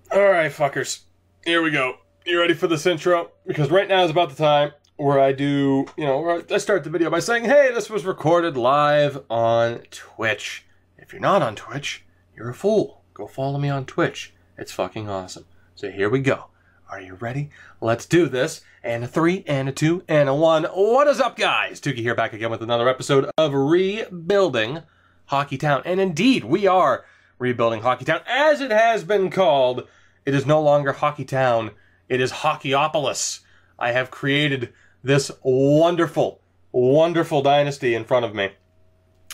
Alright, fuckers. Here we go. You ready for this intro? Because right now is about the time where I do, where I start the video by saying, hey, this was recorded live on Twitch. If you're not on Twitch, you're a fool. Go follow me on Twitch. It's fucking awesome. So here we go. Are you ready? Let's do this. And a 3, and a 2, and a 1. What is up, guys? Tukey here, back again with another episode of Rebuilding Hockeytown. And indeed, we are rebuilding Hockeytown. As it has been called, it is no longer Hockeytown. It is Hockeyopolis. I have created this wonderful, wonderful dynasty in front of me.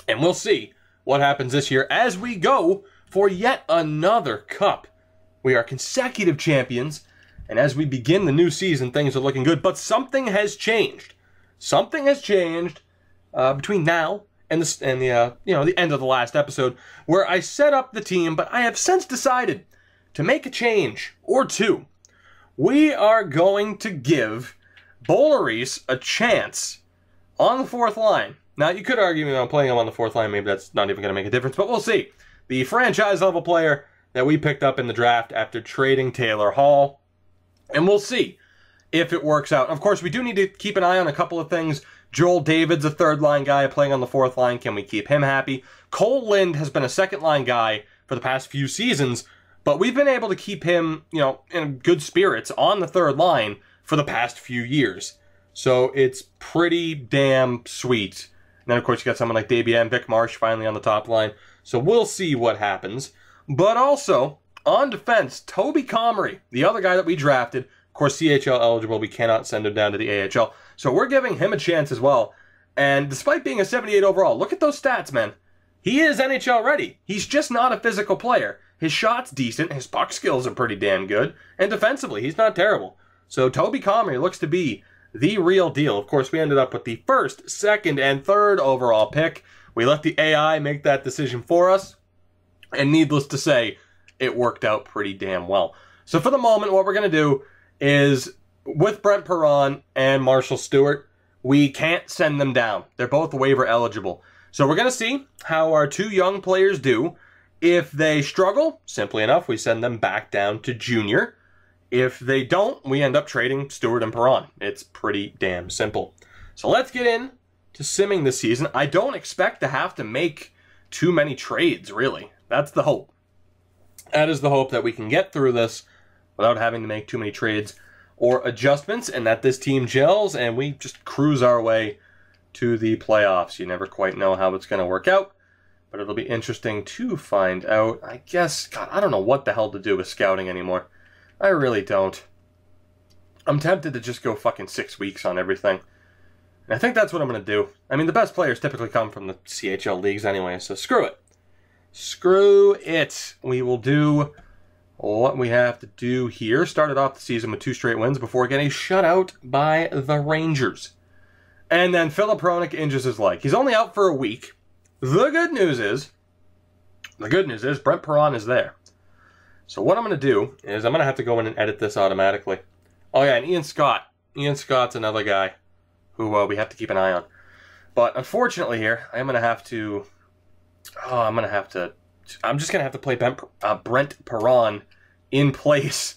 And we'll see what happens this year as we go for yet another cup. We are consecutive champions. And as we begin the new season, things are looking good. But something has changed. Something has changed between now and the end of the last episode, where I set up the team. But I have since decided to make a change or two. We are going to give Boleris a chance on the fourth line. Now, you could argue, playing him on the fourth line, maybe that's not even going to make a difference. But we'll see. The franchise-level player that we picked up in the draft after trading Taylor Hall. And we'll see if it works out. Of course, we do need to keep an eye on a couple of things. Joel David's a third-line guy playing on the fourth line. Can we keep him happy? Cole Lind has been a second-line guy for the past few seasons, but we've been able to keep him, in good spirits on the third line for the past few years. So it's pretty damn sweet. And then, of course, you got someone like Dabian Vic Marsh finally on the top line. So we'll see what happens. But also, on defense, Toby Comrie, the other guy that we drafted, of course, CHL eligible, we cannot send him down to the AHL. So we're giving him a chance as well. And despite being a 78 overall, look at those stats, man. He is NHL ready. He's just not a physical player. His shot's decent, his puck skills are pretty damn good, and defensively, he's not terrible. So Toby Comrie looks to be the real deal. Of course, we ended up with the first, second, and third overall pick. We let the AI make that decision for us. And needless to say, it worked out pretty damn well. So for the moment, what we're going to do is, with Brent Perron and Marshall Stewart, we can't send them down. They're both waiver eligible. So we're going to see how our two young players do. If they struggle, simply enough, we send them back down to junior. If they don't, we end up trading Stewart and Perron. It's pretty damn simple. So let's get in to simming this season. I don't expect to have to make too many trades, really. That's the hope. That is the hope, that we can get through this without having to make too many trades or adjustments, and that this team gels and we just cruise our way to the playoffs. You never quite know how it's going to work out, but it'll be interesting to find out. I guess, God, I don't know what the hell to do with scouting anymore. I really don't. I'm tempted to just go fucking 6 weeks on everything. And I think that's what I'm going to do. I mean, the best players typically come from the CHL leagues anyway, so screw it. Screw it. We will do what we have to do here. Started off the season with 2 straight wins before getting shut out by the Rangers. And then Philip Hronek injures his leg. He's only out for a week. The good news is Brent Perron is there. So what I'm going to do is I'm going to have to go in and edit this automatically. Oh yeah, and Ian Scott. Ian Scott's another guy who we have to keep an eye on. But unfortunately here, I'm just going to have to play Brent Perron in place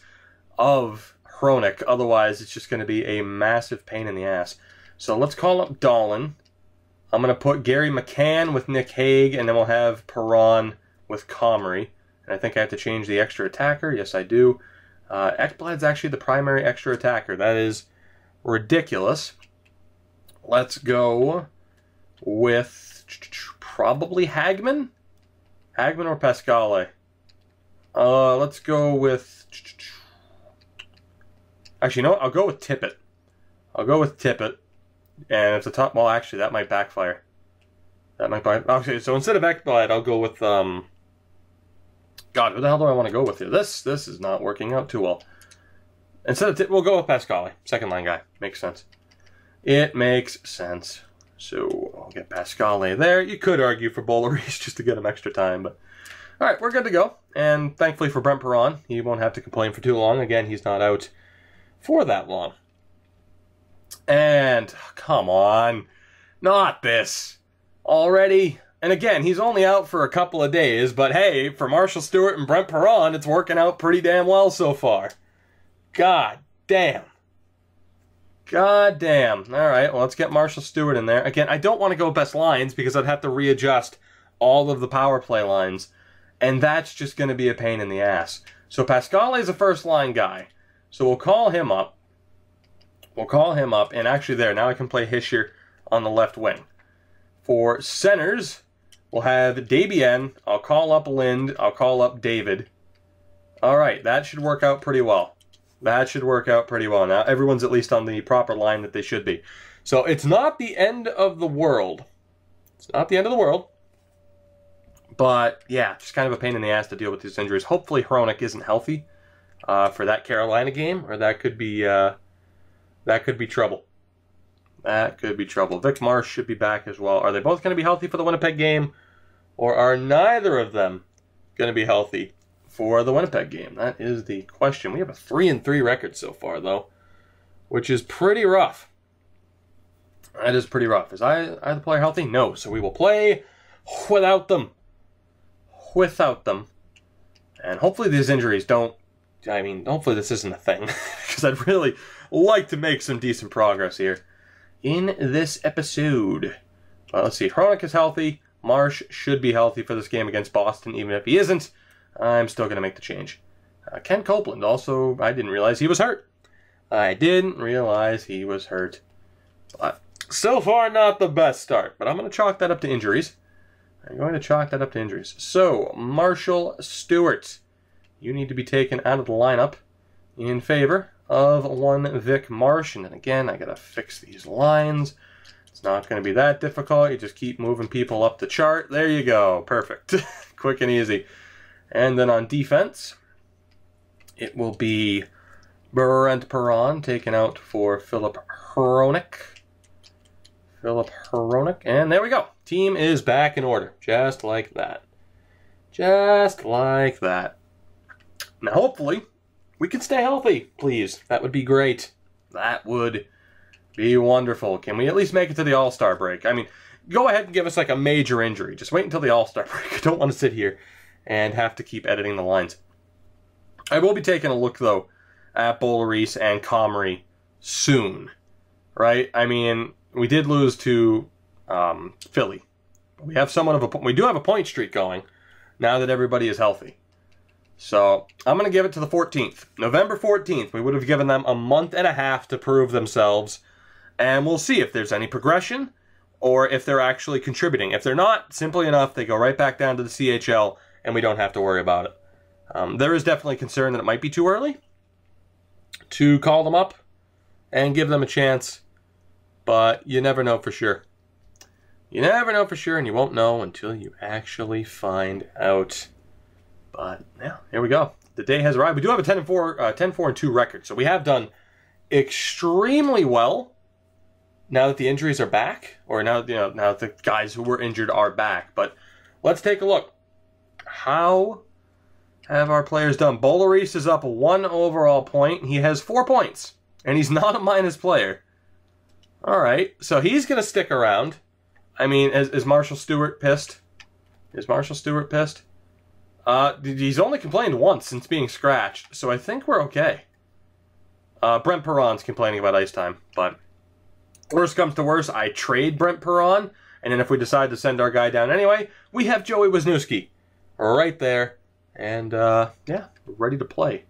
of Hronek. Otherwise, it's just going to be a massive pain in the ass. So let's call up Dolan. I'm going to put Gary McCann with Nick Hague, and then we'll have Perron with Comrie. And I think I have to change the extra attacker. Yes, I do. Ekblad's actually the primary extra attacker. That is ridiculous. Let's go with probably Hagman? Hagman or Pascale? Let's go with... Actually, no, I'll go with Tippett. And if the top... Well, actually, that might backfire. Okay, so instead of Ekblad, I'll go with... God, who the hell do I want to go with here? This is not working out too well. Instead of we'll go with Pascale. Second line guy. Makes sense. It makes sense. So, I'll get Pascale there. You could argue for Boleris just to get him extra time, but... Alright, we're good to go. And thankfully for Brent Perron, he won't have to complain for too long. Again, he's not out for that long. And, come on. Not this. Already? And again, he's only out for a couple of days, but hey, for Marshall Stewart and Brent Perron, it's working out pretty damn well so far. God damn. God damn. All right, well, let's get Marshall Stewart in there. Again, I don't want to go best lines because I'd have to readjust all of the power play lines, and that's just going to be a pain in the ass. So Pasquale is a first-line guy, so we'll call him up. We'll call him up, and actually there, now I can play Hischier on the left wing. For centers, we'll have Debian. I'll call up Lind. I'll call up David. All right, that should work out pretty well. That should work out pretty well. Now, everyone's at least on the proper line that they should be. So, it's not the end of the world. It's not the end of the world. But, yeah, just kind of a pain in the ass to deal with these injuries. Hopefully, Hronek isn't healthy for that Carolina game, or that could be trouble. That could be trouble. Vic Marsh should be back as well. Are they both going to be healthy for the Winnipeg game? Or are neither of them going to be healthy for the Winnipeg game? That is the question. We have a 3-3 record so far, though, which is pretty rough. That is pretty rough. Is either player healthy? No. So we will play without them. Without them. And hopefully these injuries don't... I mean, hopefully this isn't a thing. Because I'd really like to make some decent progress here in this episode. Well, let's see. Hronek is healthy. Marsh should be healthy for this game against Boston. Even if he isn't, I'm still going to make the change. Ken Copeland also, I didn't realize he was hurt. I didn't realize he was hurt. But so far, not the best start. But I'm going to chalk that up to injuries. I'm going to chalk that up to injuries. So, Marshall Stewart, you need to be taken out of the lineup in favor of one Vic Marsh. And then again, I got to fix these lines. It's not going to be that difficult. You just keep moving people up the chart. There you go. Perfect. Quick and easy. And then on defense, it will be Brent Perron taken out for Philip Hronek. Philip Hronek. And there we go. Team is back in order. Just like that. Just like that. Now, hopefully, we can stay healthy, please. That would be great. That would be wonderful. Can we at least make it to the All-Star break? I mean, go ahead and give us like a major injury. Just wait until the All-Star break. I don't want to sit here and have to keep editing the lines. I will be taking a look, though, at Boulerice and Comrie soon. Right? I mean, we did lose to Philly. We have we do have a point streak going now that everybody is healthy. So, I'm going to give it to the 14th. November 14th. We would have given them a month and a half to prove themselves. And we'll see if there's any progression or if they're actually contributing. If they're not, simply enough, they go right back down to the CHL and we don't have to worry about it. There is definitely concern that it might be too early to call them up and give them a chance. But you never know for sure. You never know for sure, and you won't know until you actually find out. But, yeah, here we go. The day has arrived. We do have a 10-4-2 record, so we have done extremely well now that the injuries are back, or now that the guys who were injured are back. But let's take a look. How have our players done? Boulerice is up 1 overall point. He has 4 points, and he's not a minus player. All right, so he's going to stick around. I mean, is Marshall Stewart pissed? Is Marshall Stewart pissed? He's only complained once since being scratched, so I think we're okay. Brent Perron's complaining about ice time, but worst comes to worst, I trade Brent Perron, and then if we decide to send our guy down anyway, we have Joey Wisniewski right there, and yeah, we're ready to play.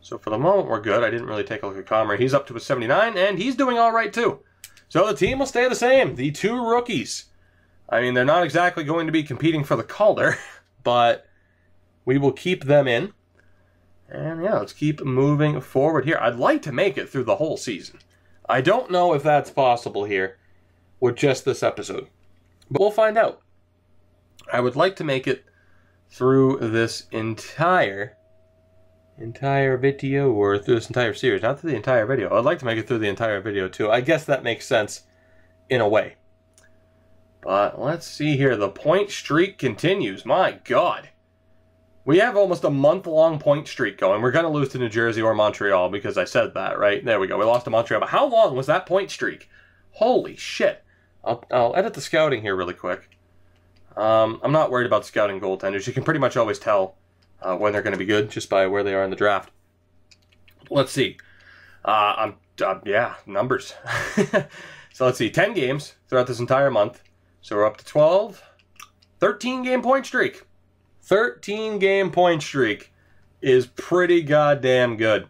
So for the moment, we're good. I didn't really take a look at Comrie. He's up to a 79, and he's doing all right too. So the team will stay the same. The 2 rookies. I mean, they're not exactly going to be competing for the Calder, but we will keep them in. And yeah, let's keep moving forward here. I'd like to make it through the whole season. I don't know if that's possible here with just this episode, but we'll find out. I would like to make it through this entire video, or through this entire series, not through the entire video. I'd like to make it through the entire video too. I guess that makes sense in a way. But let's see here. The point streak continues. My God. We have almost a month-long point streak going. We're going to lose to New Jersey or Montreal because I said that, right? There we go. We lost to Montreal. But how long was that point streak? Holy shit. I'll edit the scouting here really quick. I'm not worried about scouting goaltenders. You can pretty much always tell when they're going to be good just by where they are in the draft. Let's see. Yeah, numbers. So let's see. 10 games throughout this entire month. So we're up to 12. 13-game point streak. 13-game point streak is pretty goddamn good.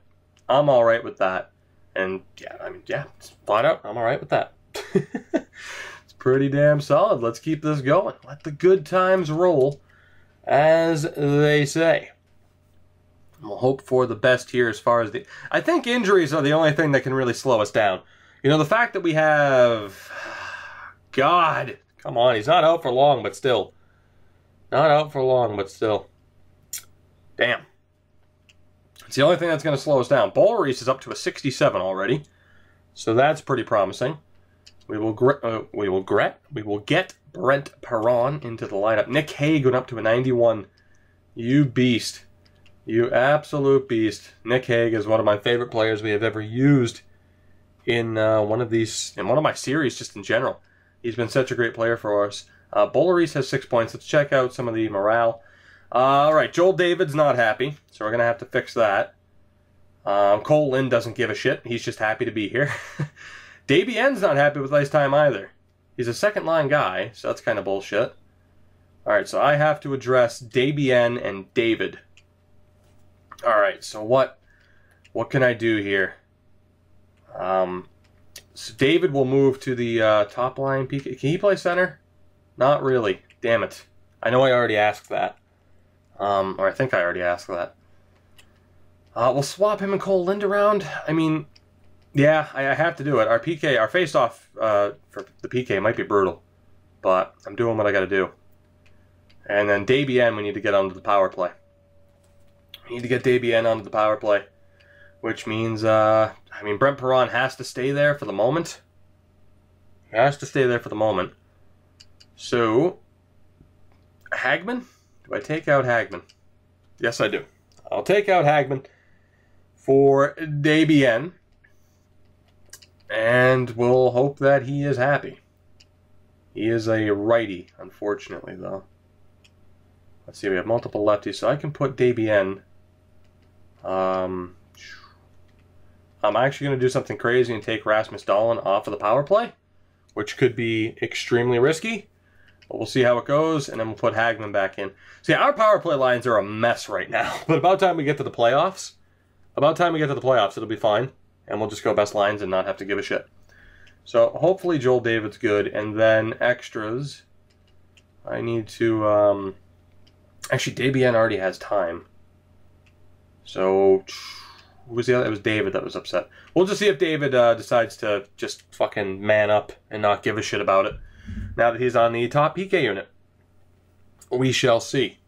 I'm all right with that. And yeah, I mean, yeah, flat out, I'm all right with that. It's pretty damn solid. Let's keep this going. Let the good times roll, as they say. We'll hope for the best here as far as the... I think injuries are the only thing that can really slow us down. You know, the fact that we have... God, come on, he's not out for long, but still. Not out for long, but still. Damn. It's the only thing that's going to slow us down. Bollerice is up to a 67 already, so that's pretty promising. We will get Brent Perron into the lineup. Nick Hague going up to a 91. You beast. You absolute beast. Nick Hague is one of my favorite players we have ever used in one of my series, just in general. He's been such a great player for us. Bollerice has 6 points. Let's check out some of the morale. All right, Joel David's not happy, so we're going to have to fix that. Cole Lind doesn't give a shit. He's just happy to be here. Davien's not happy with ice time either. He's a second-line guy, so that's kind of bullshit. All right, so I have to address Davien and David. All right, so what can I do here? So David will move to the top line. PK. Can he play center? Not really. Damn it. I know I already asked that. Or I think I already asked that. We'll swap him and Cole Lind around. I mean, yeah, I have to do it. Our PK, our face-off for the PK might be brutal, but I'm doing what I got to do. And then Davien, we need to get onto the power play. We need to get Davien onto the power play, which means, I mean, Brent Perron has to stay there for the moment. He has to stay there for the moment. So, Hagman? Do I take out Hagman? Yes, I do. I'll take out Hagman for Davien, and we'll hope that he is happy. He is a righty, unfortunately, though. Let's see, we have multiple lefties, so I can put Davien. I'm actually going to do something crazy and take Rasmus Dahlin off of the power play, which could be extremely risky. But we'll see how it goes, and then we'll put Hagman back in. See, our power play lines are a mess right now. But about time we get to the playoffs, it'll be fine. And we'll just go best lines and not have to give a shit. So hopefully Joel David's good. And then extras, I need to... Actually, Davien already has time. So, who was the other? It was David that was upset. We'll just see if David decides to just fucking man up and not give a shit about it. Now that he's on the top PK unit. We shall see.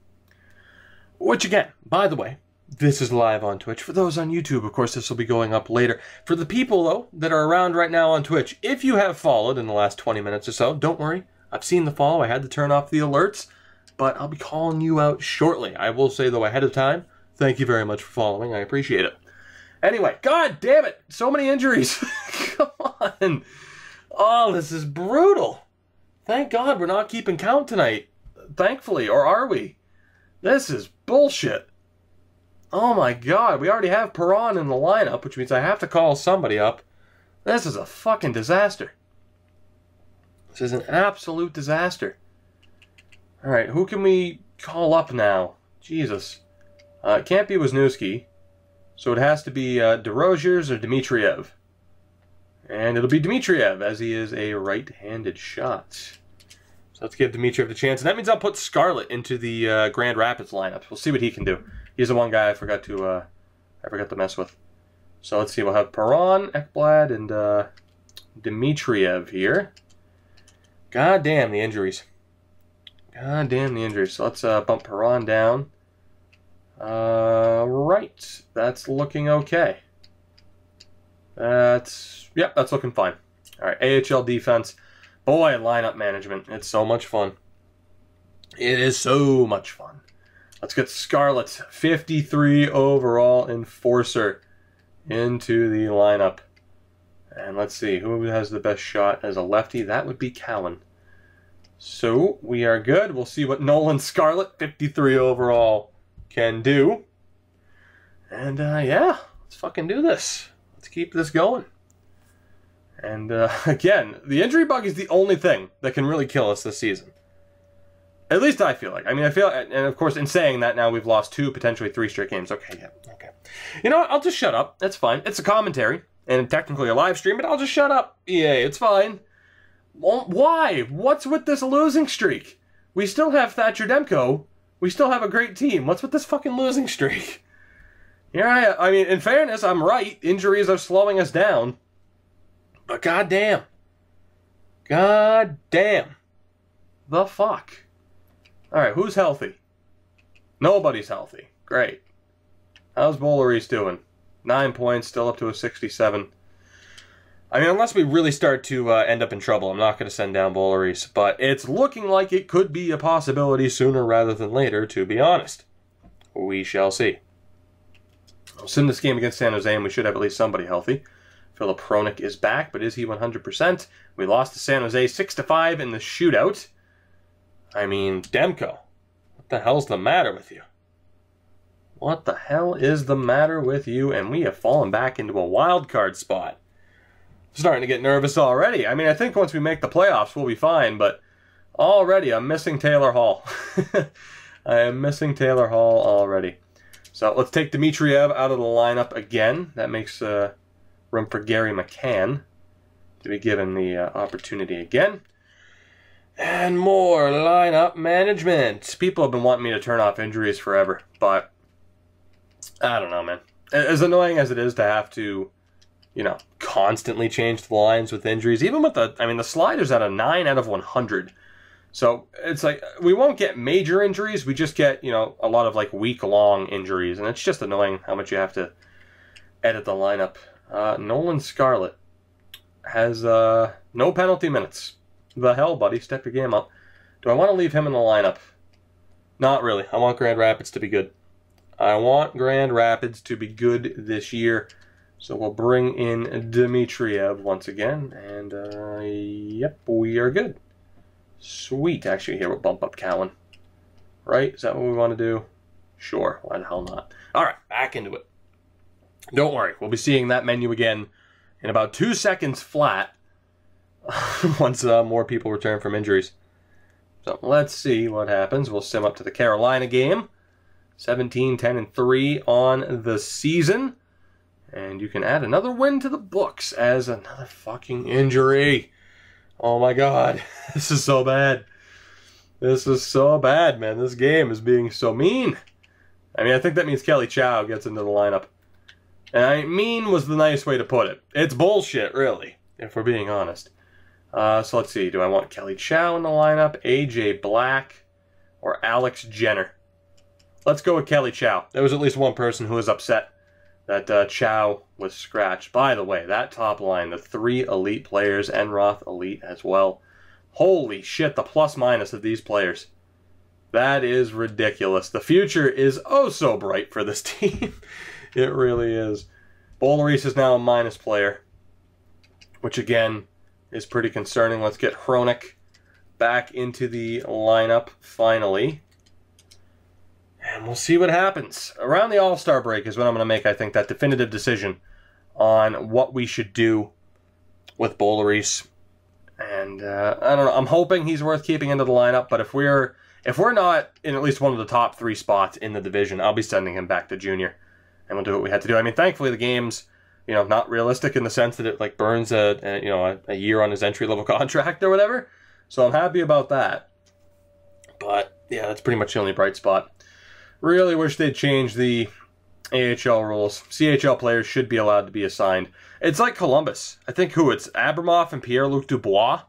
Which again, by the way, this is live on Twitch. For those on YouTube, of course, this will be going up later. For the people, though, that are around right now on Twitch, if you have followed in the last 20 minutes or so, don't worry. I've seen the follow. I had to turn off the alerts. But I'll be calling you out shortly. I will say, though, ahead of time, thank you very much for following. I appreciate it. Anyway, god damn it. So many injuries. Come on. Oh, this is brutal. Thank God we're not keeping count tonight. Thankfully, or are we? This is bullshit. Oh my God, we already have Perron in the lineup, which means I have to call somebody up. This is a fucking disaster. This is an absolute disaster. Alright, who can we call up now? Jesus. It can't be Wisniewski, so it has to be DeRozier's or Dmitriev. And it'll be Dmitriev, as he is a right-handed shot. So let's give Dmitriev the chance. And that means I'll put Scarlett into the Grand Rapids lineup. We'll see what he can do. He's the one guy I forgot to mess with. So let's see. We'll have Perron, Ekblad, and Dmitriev here. God damn the injuries. God damn the injuries. So let's bump Perron down. Right. That's looking okay. That's looking fine. All right, AHL defense. Boy, lineup management. It's so much fun. It is so much fun. Let's get Scarlett, 53 overall enforcer, into the lineup. And let's see, who has the best shot as a lefty? That would be Cowan. So we are good. We'll see what Nolan Scarlett, 53 overall, can do. And yeah, let's fucking do this. Let's keep this going. And again, the injury bug is the only thing that can really kill us this season. At least I feel like. I mean, I feel, and of course, in saying that, now we've lost 2, potentially 3 straight games. Okay, yeah, okay. You know what? I'll just shut up. That's fine. It's a commentary, and technically a live stream, but I'll just shut up. EA, it's fine. Well, why? What's with this losing streak? We still have Thatcher Demko. We still have a great team. What's with this fucking losing streak? Yeah, I mean, in fairness, I'm right. Injuries are slowing us down. But goddamn. Goddamn. The fuck? Alright, who's healthy? Nobody's healthy. Great. How's Boulerice doing? 9 points, still up to a 67. I mean, unless we really start to end up in trouble, I'm not going to send down Boulerice. But it's looking like it could be a possibility sooner rather than later, to be honest. We shall see. We'll sim this game against San Jose, and we should have at least somebody healthy. Philip Hronik is back, but is he 100%? We lost to San Jose 6-5 in the shootout. I mean, Demko, what the hell's the matter with you? What the hell is the matter with you? And we have fallen back into a wild card spot. I'm starting to get nervous already. I mean, I think once we make the playoffs, we'll be fine, but already I'm missing Taylor Hall. I am missing Taylor Hall already. So let's take Dmitriev out of the lineup again. That makes room for Gary McCann to be given the opportunity again. And more lineup management. People have been wanting me to turn off injuries forever, but I don't know, man. As annoying as it is to have to, you know, constantly change the lines with injuries, even with the, I mean, the slider's at a 9 out of 100. So it's like, we won't get major injuries, we just get, you know, a lot of like week-long injuries, and it's just annoying how much you have to edit the lineup. Nolan Scarlett has no penalty minutes. The hell, buddy? Step your game up. Do I want to leave him in the lineup? Not really. I want Grand Rapids to be good. I want Grand Rapids to be good this year. So we'll bring in Dmitriev once again. And, yep, we are good. Sweet. Actually, here we'll bump up Cowan. Right? Is that what we want to do? Sure. Why the hell not? All right, back into it. Don't worry. We'll be seeing that menu again in about 2 seconds flat. Once more people return from injuries. So let's see what happens. We'll sim up to the Carolina game. 17-10-3 on the season. And you can add another win to the books as another fucking injury. Oh my god. This is so bad. This is so bad, man. This game is being so mean. I mean, I think that means Kelly Chow gets into the lineup. And I mean was the nice way to put it. It's bullshit, really, if we're being honest. So let's see. Do I want Kelly Chow in the lineup, AJ Black, or Alex Jenner? Let's go with Kelly Chow. There was at least one person who was upset that Chow was scratched. By the way, that top line, the 3 elite players, Enroth elite as well. Holy shit, the plus-minus of these players. That is ridiculous. The future is oh so bright for this team. It really is. Boulerice is now a minus player, which again is pretty concerning. Let's get Hronik back into the lineup finally. And we'll see what happens. Around the All-Star break is when I'm going to make, I think, that definitive decision on what we should do with Boulerice. And I don't know. I'm hoping he's worth keeping into the lineup, but if we're not in at least one of the top 3 spots in the division, I'll be sending him back to junior. And we'll do what we had to do. I mean, thankfully the game's, you know, not realistic in the sense that it like burns a year on his entry-level contract or whatever. So I'm happy about that. But yeah, that's pretty much the only bright spot. Really wish they'd change the AHL rules. CHL players should be allowed to be assigned. It's like Columbus. I think it's Abramov and Pierre-Luc Dubois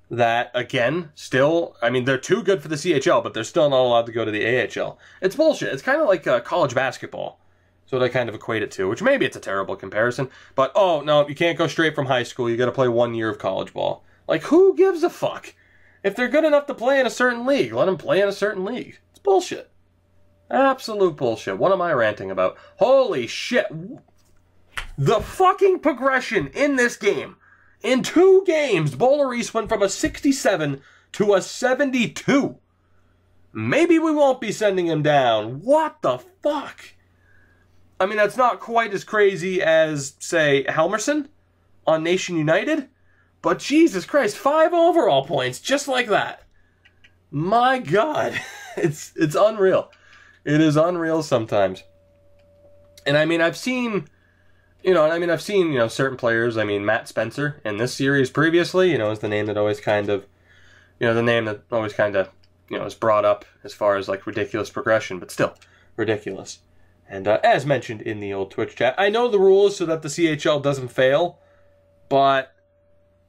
that, again, still, I mean, they're too good for the CHL, but they're still not allowed to go to the AHL. It's bullshit. It's kind of like college basketball. So I kind of equate it to, which maybe it's a terrible comparison, but oh no, you can't go straight from high school, you gotta play 1 year of college ball. Like, who gives a fuck? If they're good enough to play in a certain league, let them play in a certain league. It's bullshit. Absolute bullshit. What am I ranting about? Holy shit. The fucking progression in this game. In 2 games, Boulerice went from a 67 to a 72. Maybe we won't be sending him down. What the fuck? I mean, that's not quite as crazy as, say, Helmerson on Nation United, but Jesus Christ, 5 overall points, just like that. My God, it's unreal. It is unreal sometimes. And I mean, I've seen, certain players. I mean, Matt Spencer in this series previously, is the name that always kind of, is brought up as far as like ridiculous progression, but still ridiculous. And as mentioned in the old Twitch chat, I know the rules so that the CHL doesn't fail, but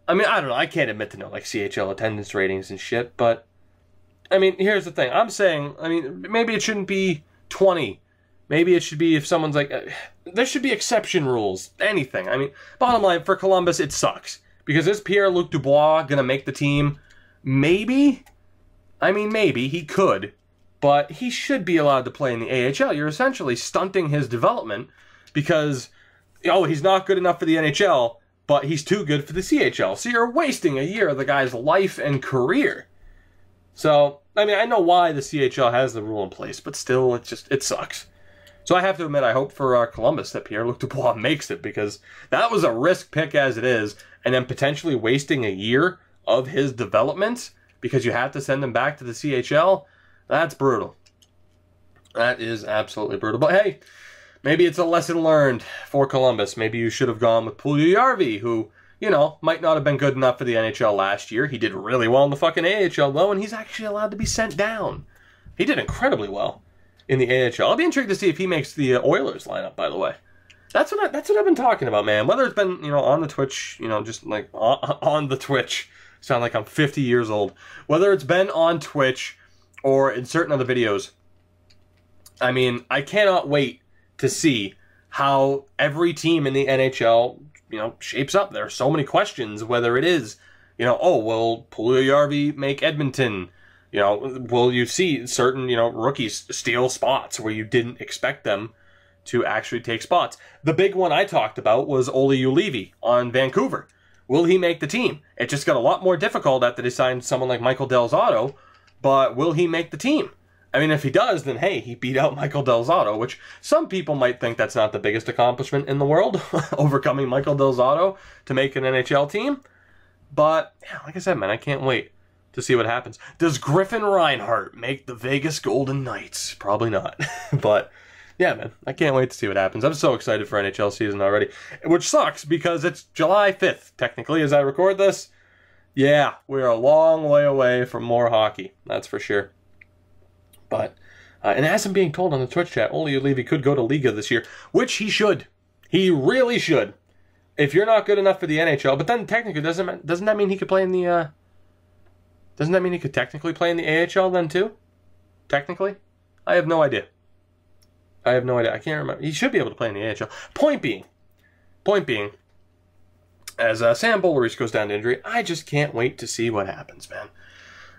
I mean, I don't know. I can't admit to know like CHL attendance ratings and shit, but I mean, here's the thing. I'm saying, I mean, maybe it shouldn't be 20. Maybe it should be if someone's like, there should be exception rules. Anything. I mean, bottom line, for Columbus, it sucks. Because is Pierre-Luc Dubois going to make the team? Maybe. I mean, maybe. He could. But he should be allowed to play in the AHL. You're essentially stunting his development because, he's not good enough for the NHL, but he's too good for the CHL. So you're wasting a year of the guy's life and career. So, I mean, I know why the CHL has the rule in place, but still, it sucks. So I have to admit, I hope for Columbus that Pierre-Luc Dubois makes it, because that was a risk pick as it is, and then potentially wasting a year of his development because you have to send him back to the CHL, that's brutal. That is absolutely brutal. But hey, maybe it's a lesson learned for Columbus. Maybe you should have gone with Puljujärvi, who, might not have been good enough for the NHL last year. He did really well in the fucking AHL, though, and he's actually allowed to be sent down. He did incredibly well in the AHL. I'll be intrigued to see if he makes the Oilers lineup, by the way. That's what I've been talking about, man. Whether it's been, on the Twitch, just like on the Twitch. Sound like I'm 50 years old. Whether it's been on Twitch or in certain other videos, I mean, I cannot wait to see how every team in the NHL, shapes up. There are so many questions, whether it is, will Puljujärvi make Edmonton? Will you see certain, rookies steal spots where you didn't expect them to actually take spots? The big one I talked about was Olli Juolevi on Vancouver. Will he make the team? It just got a lot more difficult after they signed someone like Michael Del Zotto, but will he make the team? I mean, if he does, then hey, he beat out Michael Del Zotto, which some people might think that's not the biggest accomplishment in the world, overcoming Michael Del Zotto to make an NHL team. But, yeah, like I said, man, I can't wait to see what happens. Does Griffin Reinhart make the Vegas Golden Knights? Probably not. But, yeah, man, I can't wait to see what happens. I'm so excited for NHL season already, which sucks because it's July 5th, technically, as I record this. Yeah, we're a long way away from more hockey, that's for sure. But, and as I'm being told on the Twitch chat, Olli Juolevi could go to Liga this year, which he should. He really should. If you're not good enough for the NHL, but then technically, doesn't that mean he could play in the, doesn't that mean he could technically play in the AHL then too? Technically? I have no idea. I can't remember. He should be able to play in the AHL. Point being, as Sam Boulerice goes down to injury, I just can't wait to see what happens, man.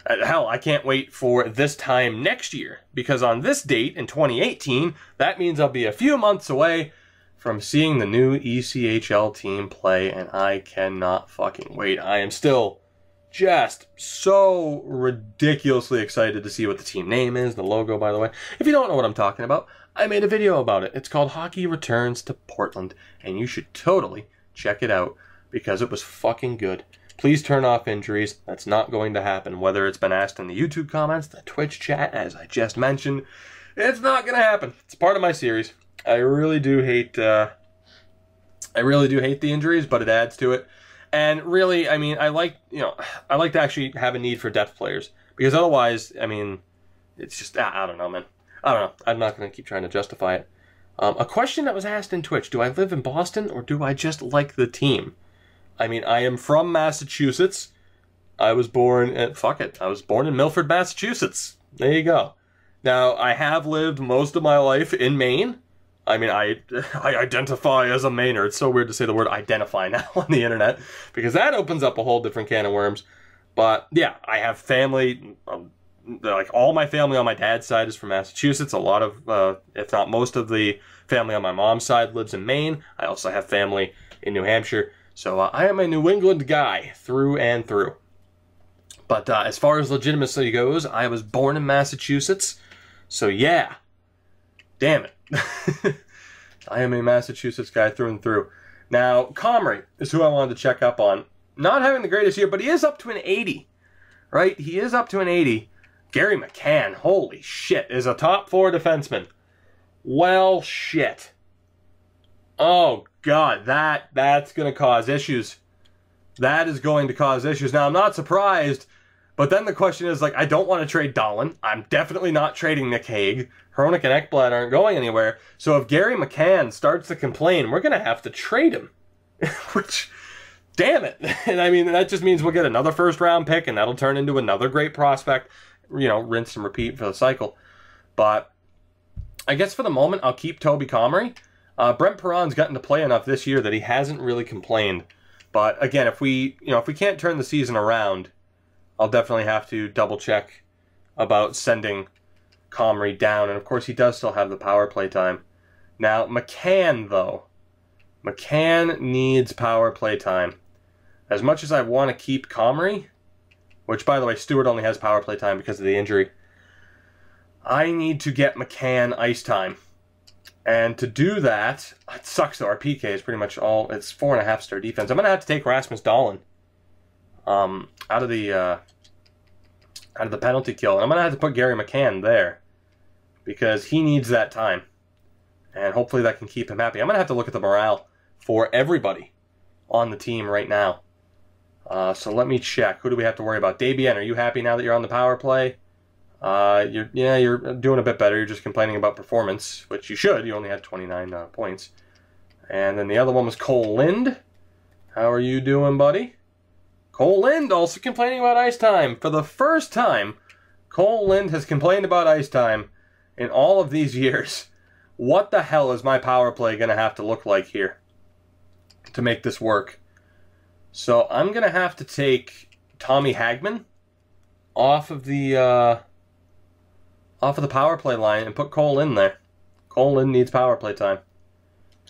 Hell, I can't wait for this time next year, because on this date in 2018, that means I'll be a few months away from seeing the new ECHL team play, and I cannot fucking wait. I am still just so ridiculously excited to see what the team name is, the logo, by the way. If you don't know what I'm talking about, I made a video about it. It's called Hockey Returns to Portland, and you should totally check it out because it was fucking good. Please turn off injuries. That's not going to happen. Whether it's been asked in the YouTube comments, the Twitch chat, as I just mentioned, it's not going to happen. It's part of my series. I really do hate the injuries, but it adds to it. And really, I mean, I like to actually have a need for depth players, because otherwise, I mean, it's just, I don't know, man. I don't know. I'm not going to keep trying to justify it. A question that was asked in Twitch: do I live in Boston or do I just like the team? I mean, I am from Massachusetts. I was born in Milford, Massachusetts. There you go. Now, I have lived most of my life in Maine. I mean, I identify as a Mainer. It's so weird to say the word identify now on the internet, because that opens up a whole different can of worms. But yeah, I have family, like all my family on my dad's side is from Massachusetts. A lot of, if not most of the family on my mom's side lives in Maine. I also have family in New Hampshire. So I am a New England guy through and through. But as far as legitimacy goes, I was born in Massachusetts. So yeah. Damn it. I am a Massachusetts guy through and through. Now, Comrie is who I wanted to check up on. Not having the greatest year, but he is up to an 80. Right? He is up to an 80. Gary McCann, holy shit, is a top 4 defenseman. Well, shit. Oh, God, that's going to cause issues. That is going to cause issues. Now, I'm not surprised, but then the question is, like, I don't want to trade Dahlin. I'm definitely not trading Nick Hague. Hronek and Ekblad aren't going anywhere. So if Gary McCann starts to complain, we're going to have to trade him. Which, damn it. And I mean, that just means we'll get another first-round pick, and that'll turn into another great prospect. You know, rinse and repeat for the cycle. But I guess for the moment, I'll keep Toby Comrie. Brent Perron's gotten to play enough this year that he hasn't really complained. But again, if we can't turn the season around, I'll definitely have to double check about sending Comrie down. And of course, he does still have the power play time. Now, McCann, though. McCann needs power play time. As much as I want to keep Comrie, which, by the way, Stewart only has power play time because of the injury, I need to get McCann ice time. And to do that, it sucks though. Our PK is pretty much all, it's 4.5-star defense. I'm going to have to take Rasmus Dahlin out of the penalty kill. And I'm going to have to put Gary McCann there because he needs that time. And hopefully that can keep him happy. I'm going to have to look at the morale for everybody on the team right now. So let me check. Who do we have to worry about? Dabian, are you happy now that you're on the power play? You're doing a bit better. You're just complaining about performance, which you should. You only had 29 points. And then the other one was Cole Lind. How are you doing, buddy? Cole Lind also complaining about ice time. For the first time, Cole Lind has complained about ice time in all of these years. What the hell is my power play going to have to look like here to make this work? So I'm going to have to take Tommy Hagman off of the power play line and put Cole in there. Cole in needs power play time.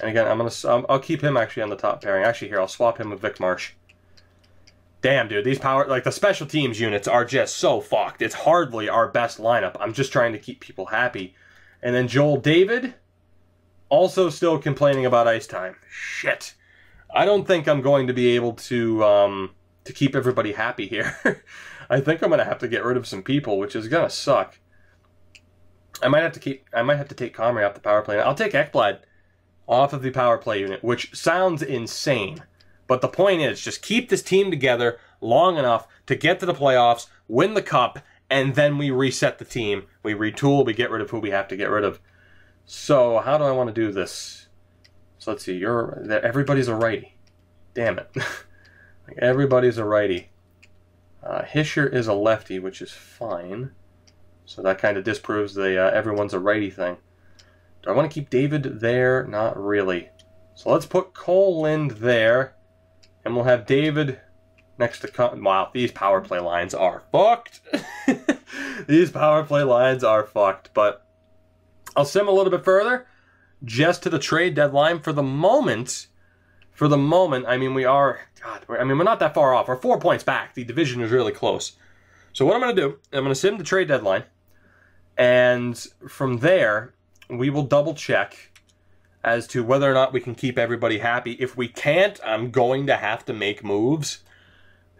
And again, I'll keep him actually on the top pairing. Actually, here, I'll swap him with Vic Marsh. Damn, dude, these the special teams units are just so fucked. It's hardly our best lineup. I'm just trying to keep people happy. And then Joel David, also still complaining about ice time. Shit. I don't think I'm going to be able to keep everybody happy here. I think I'm going to have to get rid of some people, which is going to suck. I might have to take Comrie off the power play. I'll take Ekblad off of the power play unit, which sounds insane. But the point is, just keep this team together long enough to get to the playoffs, win the cup, and then we reset the team. We retool, we get rid of who we have to get rid of. So, how do I want to do this? So, let's see. Everybody's a righty. Damn it. Everybody's a righty. Hischer is a lefty, which is fine. So that kind of disproves the everyone's a righty thing. Do I want to keep David there? Not really. So let's put Cole Lind there. And we'll have David next to... Wow, these power play lines are fucked. These power play lines are fucked. But I'll sim a little bit further. Just to the trade deadline. For the moment, I mean, we are... God, we're not that far off. We're 4 points back. The division is really close. So what I'm going to do, I'm going to sim the trade deadline. And from there, we will double check as to whether or not we can keep everybody happy. If we can't, I'm going to have to make moves,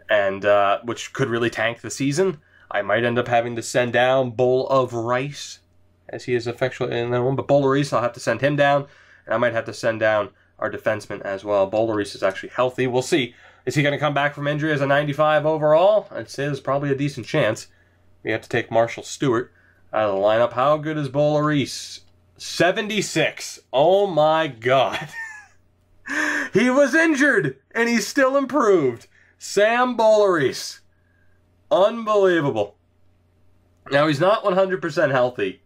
and which could really tank the season. I might end up having to send down Bowl of Rice, as he is affectionately in that one. But Bowl of Rice, I'll have to send him down, and I might have to send down our defenseman as well. Bowl of Rice is actually healthy. We'll see. Is he going to come back from injury as a 95 overall? I'd say there's probably a decent chance. We have to take Marshall Stewart out of the lineup. How good is Bowl of Rice? 76. Oh my God. He was injured, and he's still improved. Sam Boleris. Unbelievable. Now, he's not 100% healthy,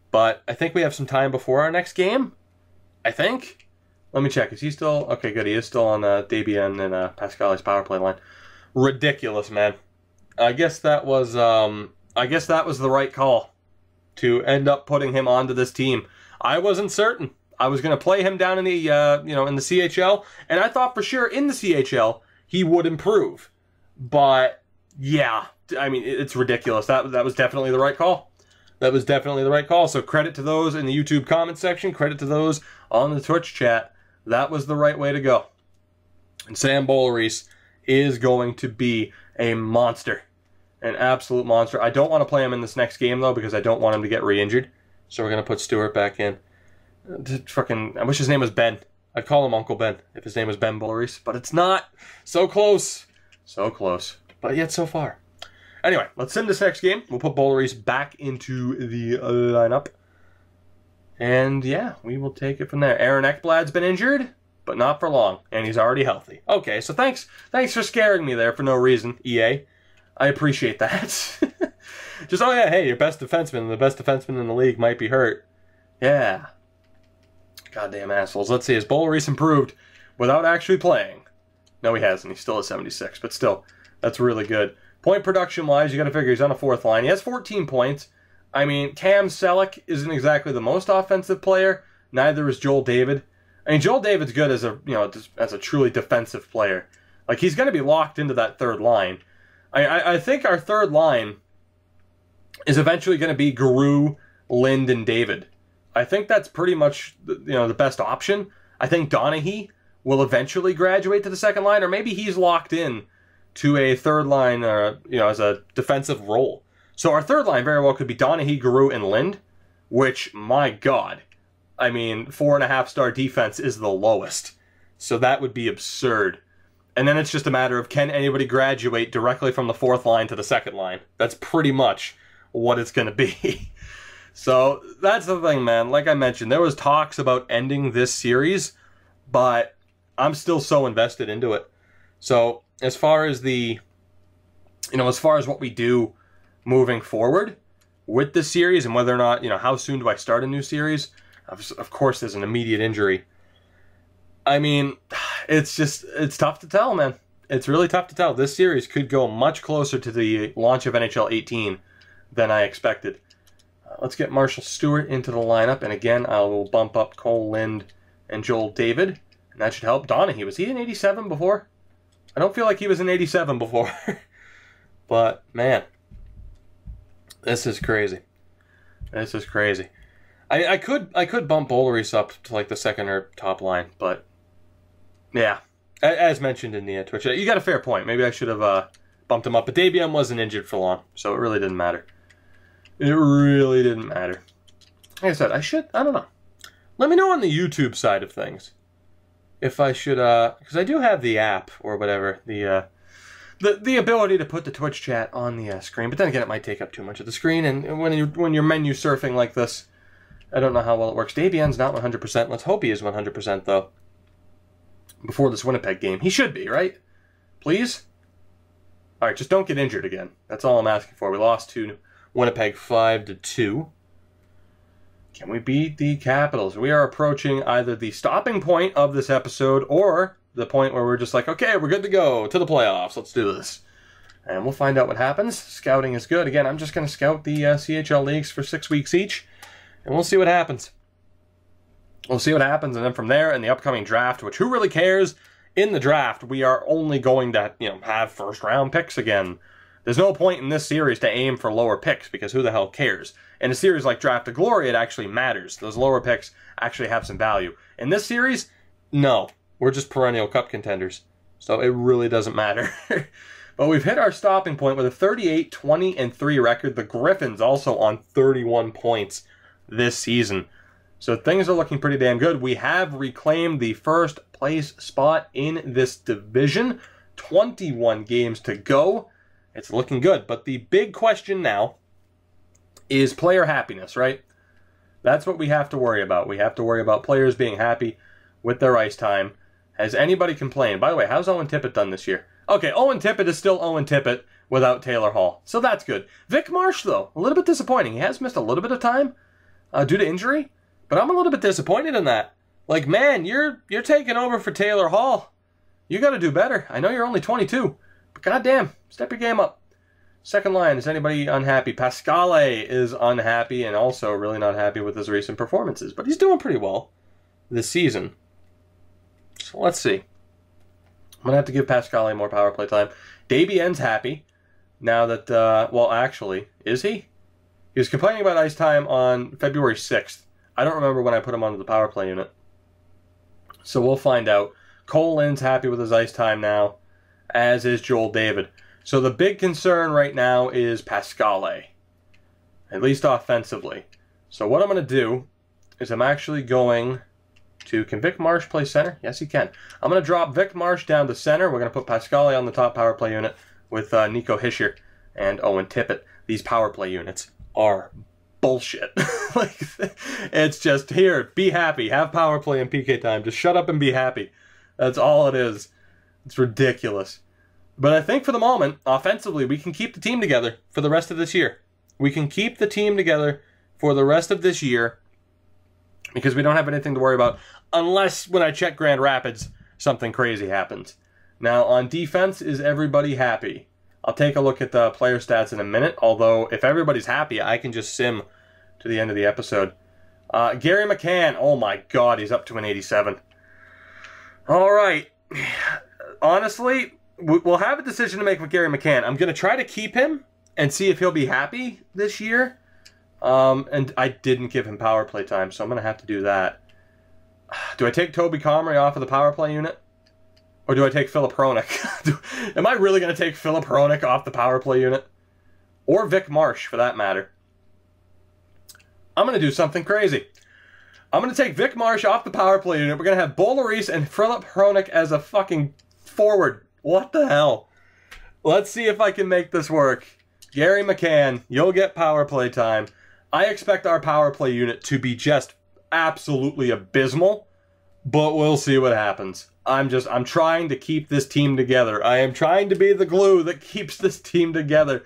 but I think we have some time before our next game. I think. Let me check. Is he still... Okay, good. He is still on Dabian and Pascali's power play line. Ridiculous, man. I guess that was the right call to end up putting him onto this team. I wasn't certain. I was going to play him down in the in the CHL, and I thought for sure in the CHL he would improve. But yeah, I mean, it's ridiculous. That was definitely the right call. That was definitely the right call. So credit to those in the YouTube comment section. Credit to those on the Twitch chat. That was the right way to go. And Sam Boulerice is going to be a monster. An absolute monster. I don't want to play him in this next game, though, because I don't want him to get re-injured. So we're going to put Stewart back in. I wish his name was Ben. I'd call him Uncle Ben if his name was Ben Boulerice, but it's not. So close. So close. But yet so far. Anyway, let's send this next game. We'll put Boulerice back into the lineup. And yeah, we will take it from there. Aaron Ekblad's been injured, but not for long. And he's already healthy. Okay, so thanks for scaring me there for no reason, EA. I appreciate that. Just, oh yeah, hey, your best defenseman, the best defenseman in the league might be hurt. Yeah. Goddamn assholes. Let's see, has Boulerice improved without actually playing? No, he hasn't. He's still at 76, but still, that's really good. Point production-wise, you got to figure he's on a fourth line. He has 14 points. I mean, Cam Selleck isn't exactly the most offensive player. Neither is Joel David. I mean, Joel David's good as a truly defensive player. Like, he's going to be locked into that third line. I think our third line is eventually going to be Giroux, Lind, and David. I think that's pretty much the best option. I think Donaghy will eventually graduate to the second line, or maybe he's locked in to a third line, as a defensive role. So our third line very well could be Donaghy, Giroux, and Lind, which, my God, I mean, 4.5-star defense is the lowest. So that would be absurd. And then it's just a matter of, can anybody graduate directly from the fourth line to the second line? That's pretty much what it's going to be. So that's the thing, man. Like I mentioned, there was talks about ending this series, but I'm still so invested into it. So as far as what we do moving forward with this series and whether or not, how soon do I start a new series? Of course, there's an immediate injury. I mean, it's tough to tell, man. It's really tough to tell. This series could go much closer to the launch of NHL 18 than I expected. Let's get Marshall Stewart into the lineup. And again, I will bump up Cole Lind and Joel David. And that should help. Donaghy, was he in 87 before? I don't feel like he was in 87 before. But, man, this is crazy. This is crazy. I could bump Boulerice up to like the second or top line, but yeah, as mentioned in the Twitch, you got a fair point. Maybe I should have bumped him up, but Davion wasn't injured for long, so it really didn't matter. It really didn't matter. Like I said, I don't know. Let me know on the YouTube side of things if I should, because I do have the app or whatever, the ability to put the Twitch chat on the screen, but then again, it might take up too much of the screen, and when you're menu surfing like this, I don't know how well it works. Davion's not 100%. Let's hope he is 100%, though. Before this Winnipeg game. He should be, right? Please? All right, just don't get injured again. That's all I'm asking for. We lost to Winnipeg 5-2. Can we beat the Capitals? We are approaching either the stopping point of this episode or the point where we're just like, okay, we're good to go to the playoffs. Let's do this. And we'll find out what happens. Scouting is good. Again, I'm just going to scout the CHL leagues for 6 weeks each. And we'll see what happens. We'll see what happens, and then from there, in the upcoming draft, which who really cares? In the draft, we are only going to, have first-round picks again. There's no point in this series to aim for lower picks, because who the hell cares? In a series like Draft to Glory, it actually matters. Those lower picks actually have some value. In this series, no. We're just perennial cup contenders. So it really doesn't matter. But we've hit our stopping point with a 38-20-3 record. The Griffins also on 31 points this season. So things are looking pretty damn good. We have reclaimed the first place spot in this division. 21 games to go. It's looking good. But the big question now is player happiness, right? That's what we have to worry about. We have to worry about players being happy with their ice time. Has anybody complained? By the way, how's Owen Tippett done this year? Okay, Owen Tippett is still Owen Tippett without Taylor Hall. So that's good. Vic Marsh, though, a little bit disappointing. He has missed a little bit of time due to injury, but I'm a little bit disappointed in that. Like, man, you're taking over for Taylor Hall. You got to do better. I know you're only 22, but goddamn, step your game up. Second line, is anybody unhappy? Pascale is unhappy and also really not happy with his recent performances, but he's doing pretty well this season. So let's see. I'm going to have to give Pascale more power play time. Davien's happy. Now that, well, actually, is he? He was complaining about ice time on February 6th. I don't remember when I put him onto the power play unit. So we'll find out. Cole Lynn's happy with his ice time now, as is Joel David. So the big concern right now is Pascale, at least offensively. So what I'm going to do is I'm actually going to... Can Vic Marsh play center? Yes, he can. I'm going to drop Vic Marsh down to center. We're going to put Pascale on the top power play unit with Nico Hischier and Owen Tippett. These power play units are bullshit. Like, it's just, here, be happy. Have power play and PK time. Just shut up and be happy. That's all it is. It's ridiculous. But I think for the moment, offensively, we can keep the team together for the rest of this year. We can keep the team together for the rest of this year because we don't have anything to worry about unless when I check Grand Rapids, something crazy happens. Now, on defense, is everybody happy? I'll take a look at the player stats in a minute, although if everybody's happy, I can just sim to the end of the episode. Gary McCann, oh my god, he's up to an 87. All right. Honestly, we'll have a decision to make with Gary McCann. I'm going to try to keep him and see if he'll be happy this year. And I didn't give him power play time, so I'm going to have to do that. Do I take Toby Comrie off of the power play unit? Or do I take Philip Hronik? Am I really going to take Philip Hronik off the power play unit? Or Vic Marsh, for that matter. I'm going to do something crazy. I'm going to take Vic Marsh off the power play unit. We're going to have Bo Lloris and Philip Hronik as a fucking forward. What the hell? Let's see if I can make this work. Gary McCann, you'll get power play time. I expect our power play unit to be just absolutely abysmal, but we'll see what happens. I'm trying to keep this team together. I am trying to be the glue that keeps this team together,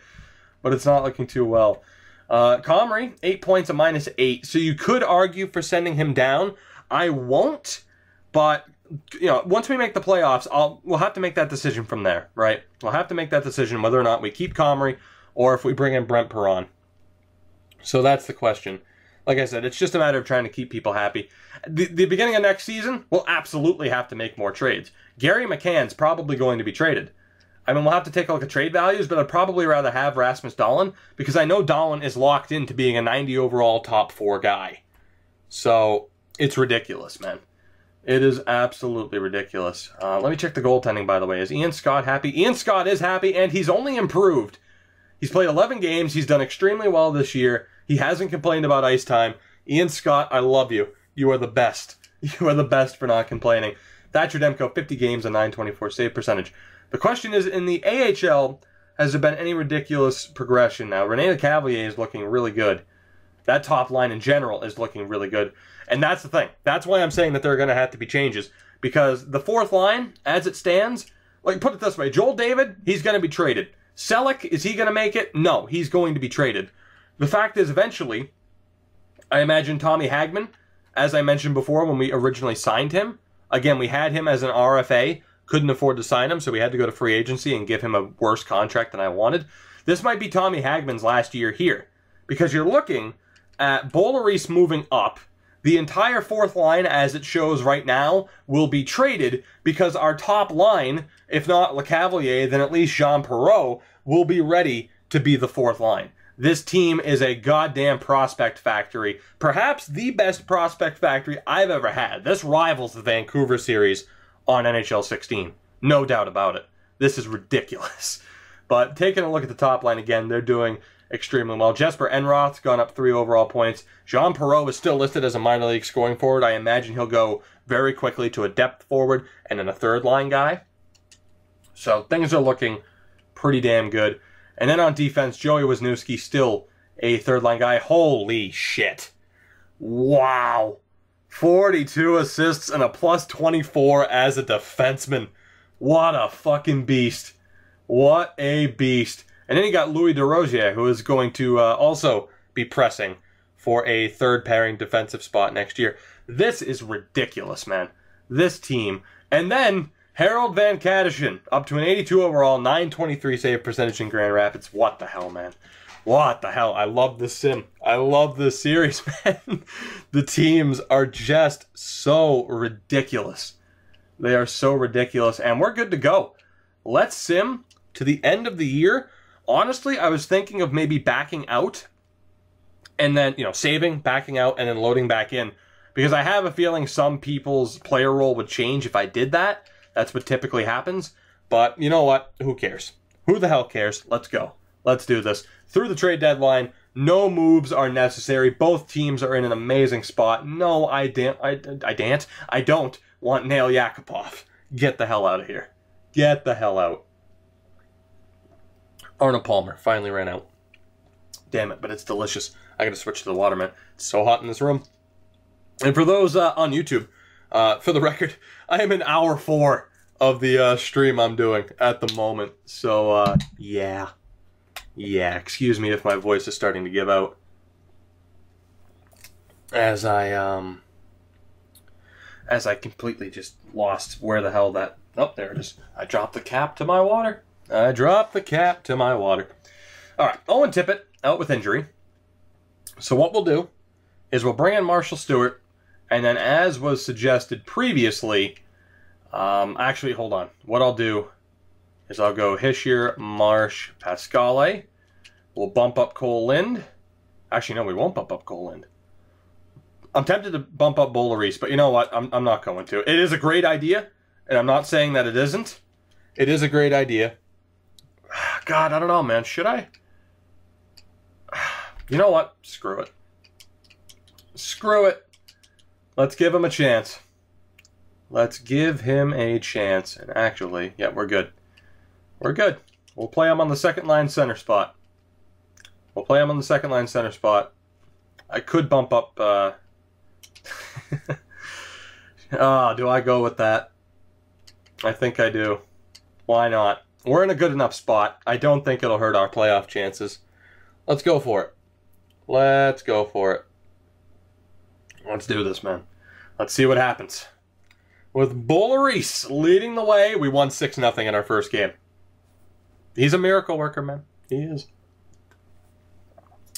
but it's not looking too well. Comrie, 8 points, a -8. So you could argue for sending him down. I won't, but you know, once we make the playoffs, we'll have to make that decision from there, right? We'll have to make that decision whether or not we keep Comrie or if we bring in Brent Perron. So that's the question. Like I said, it's just a matter of trying to keep people happy. The beginning of next season, we'll absolutely have to make more trades. Gary McCann's probably going to be traded. I mean, we'll have to take a look at trade values, but I'd probably rather have Rasmus Dahlin because I know Dahlin is locked into being a 90 overall top 4 guy. So it's ridiculous, man. It is absolutely ridiculous. Let me check the goaltending, by the way. Is Ian Scott happy? Ian Scott is happy, and he's only improved. He's played 11 games. He's done extremely well this year. He hasn't complained about ice time. Ian Scott, I love you. You are the best. You are the best for not complaining. Thatcher Demko, 50 games, a .924 save percentage. The question is, in the AHL, has there been any ridiculous progression? Now, Rene Lecavalier is looking really good. That top line in general is looking really good. And that's the thing. That's why I'm saying that there are going to have to be changes. Because the fourth line, as it stands, like, put it this way, Joel David, he's going to be traded. Selleck, is he going to make it? No, he's going to be traded. The fact is, eventually, I imagine Tommy Hagman, as I mentioned before when we originally signed him, again, we had him as an RFA, couldn't afford to sign him, so we had to go to free agency and give him a worse contract than I wanted. This might be Tommy Hagman's last year here, because you're looking at Bo Lloris moving up. The entire fourth line, as it shows right now, will be traded because our top line, if not Lecavalier, then at least Jean Perreault, will be ready to be the fourth line. This team is a goddamn prospect factory. Perhaps the best prospect factory I've ever had. This rivals the Vancouver series on NHL 16. No doubt about it. This is ridiculous. But taking a look at the top line again, they're doing extremely well. Jesper Enroth's gone up 3 overall points. Jean Perreault is still listed as a minor league scoring forward. I imagine he'll go very quickly to a depth forward and then a third line guy. So things are looking pretty damn good. And then on defense, Joey Wisniewski, still a third-line guy. Holy shit. Wow. 42 assists and a +24 as a defenseman. What a fucking beast. What a beast. And then you got Louis DeRosier, who is going to also be pressing for a third-pairing defensive spot next year. This is ridiculous, man. This team. And then Harold Van Kadishin, up to an 82 overall, .923 save percentage in Grand Rapids. What the hell, man? What the hell? I love this sim. I love this series, man. The teams are just so ridiculous. They are so ridiculous, and we're good to go. Let's sim to the end of the year Honestly, I was thinking of maybe backing out and then, saving, backing out, and then loading back in. Because I have a feeling some people's player role would change if I did that. That's what typically happens. But you know what? Who cares? Who the hell cares? Let's go. Let's do this. Through the trade deadline, no moves are necessary. Both teams are in an amazing spot. No, I don't want Nail Yakupov. Get the hell out of here. Get the hell out. Arnold Palmer finally ran out. Damn it, but it's delicious. I gotta switch to the water, man. It's so hot in this room. And for those on YouTube, for the record, I am in hour 4 of the stream I'm doing at the moment. So, yeah. Yeah, excuse me if my voice is starting to give out. As I completely just lost where the hell that... Oh, there it is. I dropped the cap to my water. I dropped the cap to my water. All right, Owen Tippett out with injury. So what we'll do is we'll bring in Marshall Stewart, and then as was suggested previously, actually, hold on. What I'll do is I'll go Hischier, Marsh, Pascale. We'll bump up Cole Lind. Actually, no, we won't bump up Cole Lind. I'm tempted to bump up Boulerice, but you know what? I'm not going to. It is a great idea, and I'm not saying that it isn't. It is a great idea. God, I don't know, man. Should I? You know what? Screw it. Screw it. Let's give him a chance. Let's give him a chance. And actually, yeah, we're good. We're good. We'll play him on the second line center spot. We'll play him on the second line center spot. I could bump up... do I go with that? I think I do. Why not? We're in a good enough spot. I don't think it'll hurt our playoff chances. Let's go for it. Let's go for it. Let's do this, man. Let's see what happens. With Boulerice leading the way, we won 6-0 in our first game. He's a miracle worker, man. He is.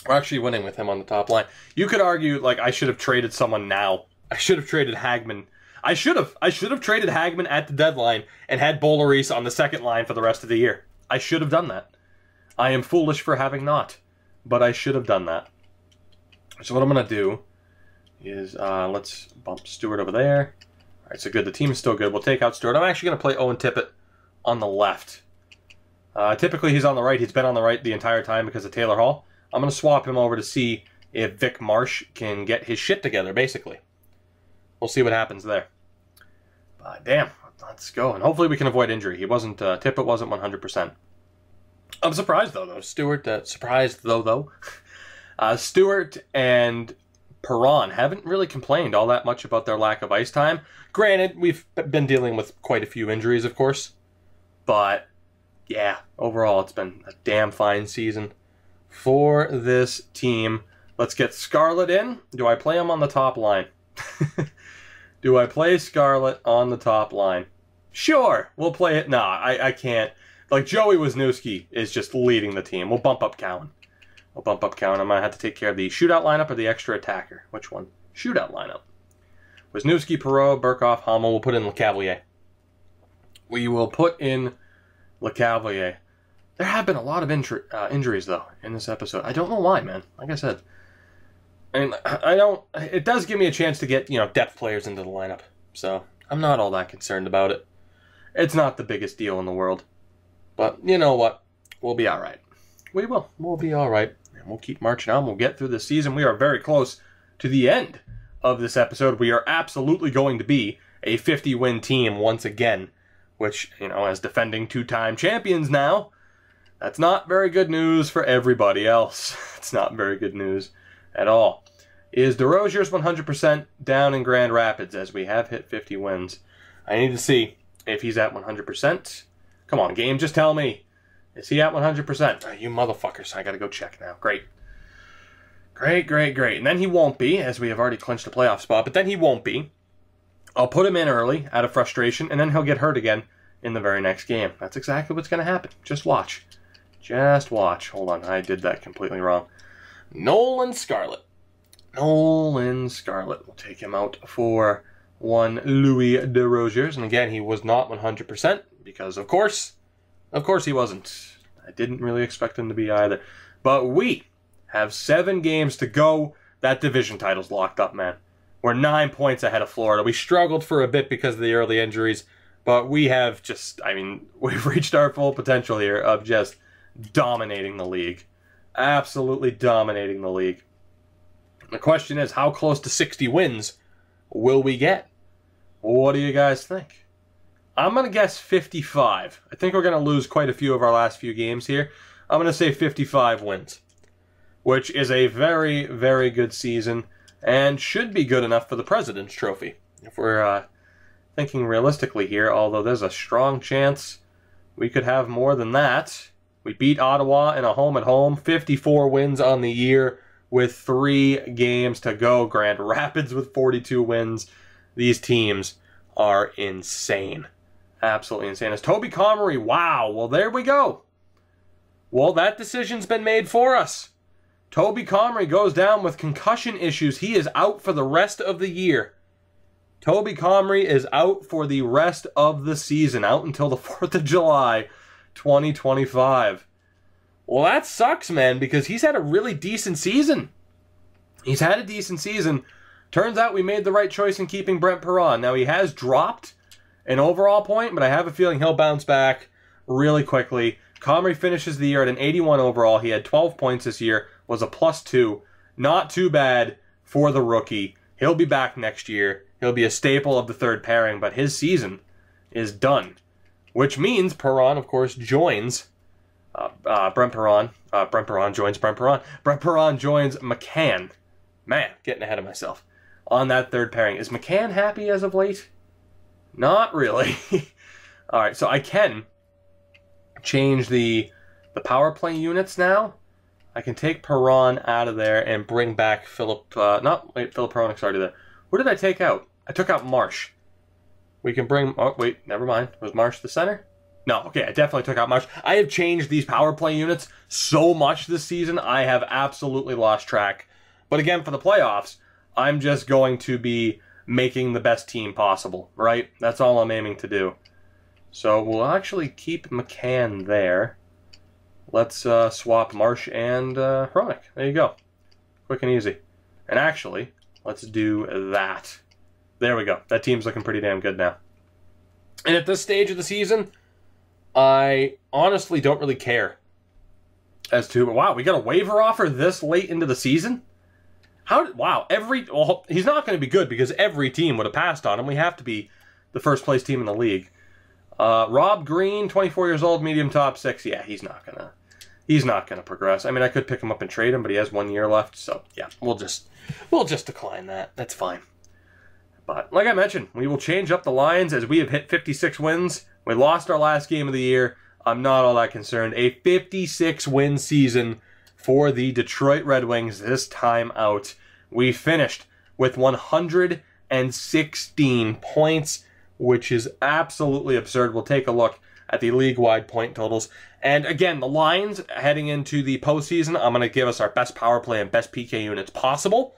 We're actually winning with him on the top line. You could argue, like, I should have traded someone now. I should have traded Hagman. I should have traded Hagman at the deadline and had Boulerice on the second line for the rest of the year. I should have done that. I am foolish for having not, but I should have done that. So what I'm going to do is, let's bump Stewart over there. All right, so good. The team is still good. We'll take out Stewart. I'm actually going to play Owen Tippett on the left. Typically, he's on the right. He's been on the right the entire time because of Taylor Hall. I'm going to swap him over to see if Vic Marsh can get his shit together, basically. We'll see what happens there. Damn, let's go. And hopefully we can avoid injury. He wasn't, Tippett wasn't 100%. I'm surprised, though. Stewart, Stewart and Perron haven't really complained all that much about their lack of ice time. Granted, we've been dealing with quite a few injuries, of course. But, yeah, overall, it's been a damn fine season for this team. Let's get Scarlett in. Do I play him on the top line? Do I play Scarlett on the top line? Sure, we'll play it. Nah, I can't. Like, Joey Wisniewski is just leading the team. We'll bump up Cowan. We'll bump up Cowan. I might have to take care of the shootout lineup or the extra attacker. Which one? Shootout lineup. Wisniewski, Perreault, Burkhoff, Hummel. We'll put in LeCavalier. We will put in LeCavalier. There have been a lot of injuries, though, in this episode. I don't know why, man. Like I said. And it does give me a chance to get, depth players into the lineup. So, I'm not all that concerned about it. It's not the biggest deal in the world. But, you know what? We'll be alright. We will. We'll be alright. And we'll keep marching on. We'll get through this season. We are very close to the end of this episode. We are absolutely going to be a 50-win team once again. Which, as defending 2-time champions now, that's not very good news for everybody else. It's not very good news at all. Is DeRozier's 100% down in Grand Rapids as we have hit 50 wins? I need to see if he's at 100%. Come on, game, just tell me. Is he at 100%? Oh, you motherfuckers, I gotta go check now. Great. Great. And then he won't be, as we have already clinched a playoff spot, but then he won't be. I'll put him in early out of frustration, and then he'll get hurt again in the very next game. That's exactly what's going to happen. Just watch. Just watch. Hold on, I did that completely wrong. Nolan Scarlett. We'll take him out for one Louis DeRoziers. And again, he was not 100% because, of course he wasn't. I didn't really expect them to be either. But we have 7 games to go. That division title's locked up, man. We're 9 points ahead of Florida. We struggled for a bit because of the early injuries, but we have just, I mean, we've reached our full potential here of just dominating the league. Absolutely dominating the league. The question is, how close to 60 wins will we get? What do you guys think? I'm going to guess 55. I think we're going to lose quite a few of our last few games here. I'm going to say 55 wins, which is a very, very good season and should be good enough for the President's Trophy. If we're thinking realistically here, although there's a strong chance we could have more than that. We beat Ottawa in a home-and-home, 54 wins on the year with 3 games to go. Grand Rapids with 42 wins. These teams are insane. Absolutely insane. It's Toby Comrie. Wow. Well, there we go. Well, that decision's been made for us. Toby Comrie goes down with concussion issues. He is out for the rest of the year. Toby Comrie is out for the rest of the season, out until the 4th of July, 2025. Well, that sucks, man, because he's had a really decent season. He's had a decent season. Turns out we made the right choice in keeping Brent Perron. Now, he has dropped an overall point, but I have a feeling he'll bounce back really quickly. Comrie finishes the year at an 81 overall. He had 12 points this year, was a +2. Not too bad for the rookie. He'll be back next year. He'll be a staple of the third pairing, but his season is done. Which means Perron, of course, joins Brent Perron. Brent Perron joins Brent Perron. Brent Perron joins McCann. Man, getting ahead of myself. On that third pairing. Is McCann happy as of late? Not really. All right, so I can change the power play units now. I can take Perron out of there and bring back Philip. Philip Perron's already there. Who did I take out? I took out Marsh. We can bring. Oh wait, never mind. Was Marsh the center? No. Okay, I definitely took out Marsh. I have changed these power play units so much this season. I have absolutely lost track. But again, for the playoffs, I'm just going to be making the best team possible, right? That's all I'm aiming to do. So we'll actually keep McCann there. Let's swap Marsh and Hronik. There you go. Quick and easy. And actually, let's do that. There we go. That team's looking pretty damn good now. And at this stage of the season, I honestly don't really care as to, wow, we got a waiver offer this late into the season? Wow, well, he's not going to be good because every team would have passed on him. We have to be the first place team in the league. Rob Green, 24 years old, medium top 6. Yeah, he's not gonna progress. I mean, I could pick him up and trade him, but he has 1 year left. So yeah, we'll just decline that. That's fine. But like I mentioned, we will change up the lines as we have hit 56 wins. We lost our last game of the year. I'm not all that concerned. A 56-win season for the Detroit Red Wings this time out. We finished with 116 points, which is absolutely absurd. We'll take a look at the league-wide point totals. And again, the lines heading into the postseason, I'm going to give us our best power play and best PK units possible.